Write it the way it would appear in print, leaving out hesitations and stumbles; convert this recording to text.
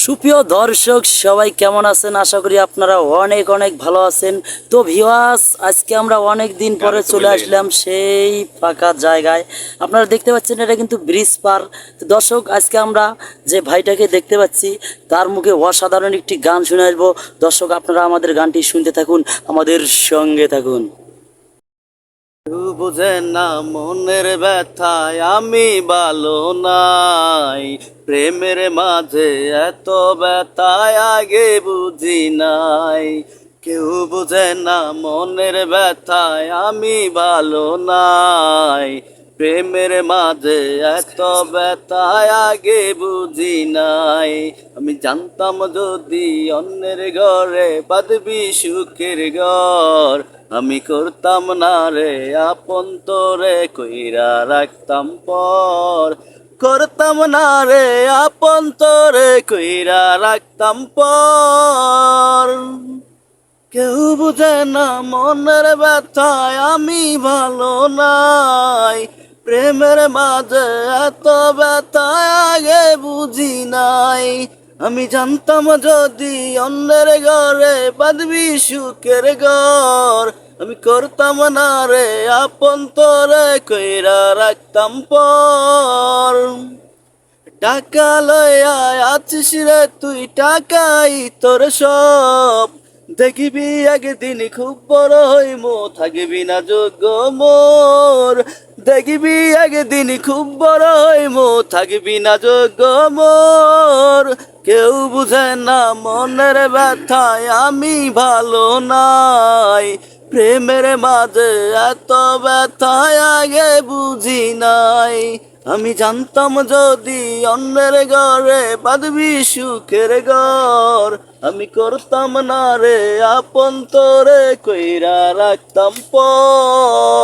সুপ্রিয় দর্শক সবাই কেমন আছেন? আশা করি আপনারা অনেক অনেক ভালো আছেন। তো ভিউয়ার্স, আজকে আমরা অনেক দিন পরে চলে আসলাম সেই ফাঁকা জায়গায়। আপনারা দেখতে পাচ্ছেন এটা কিন্তু ব্রিজ পার। তো দর্শক, আজকে আমরা যে ভাইটাকে দেখতে পাচ্ছি তার মুখে অসাধারণ একটি গান শুনে আসবো। দর্শক, আপনারা আমাদের গানটি শুনতে থাকুন, আমাদের সঙ্গে থাকুন। বুঝে না মনের ব্যথায় আমি ভালো নাই, প্রেমের মাঝে এত ব্যথায় আগে বুঝি নাই। কেউ বুঝে না মনের ব্যথায় আমি ভালো নাই, প্রেমের মাঝে এত ব্যথায় আগে বুঝি নাই। আমি জানতাম যদি অন্যের ঘরে বাঁধবি সুখের ঘর, আমি করতাম না রে আপন তোরে কইরা রাখতাম পর, করতাম না রে আপন তোরে কইরা রাখতাম পর। কেউ বুঝে না মনের ব্যথায় আমি ভালো নাই, প্রেমের মাঝে এত ব্যথায় আগে বুঝি নাই। আমি জানতাম যদি অন্যের ঘরে বাঁধবি সুখের ঘর, আমি করতাম না রে আপন তোরে কইরা রাখতাম পর। টাকা লয়া আছিস রে তুই, টাকাই তোর সব, দেখিবি একদিন খুব বড় হইমো, থাকবি না যোগ্য মোর। দেখিবি একদিন খুব বড় হইমো, থাকবি না যোগ্য মোর। কেউ বুঝে না মনের ব্যথায় আমি ভালো নাই, প্রেমের মাঝে এত ব্যথায় আগে বুঝি নাই। আমি জানতাম যদি অন্যের ঘরে বাঁধবি সুখের ঘর, আমি করতাম না রে আপন তোরে কইরা রাখতাম পর।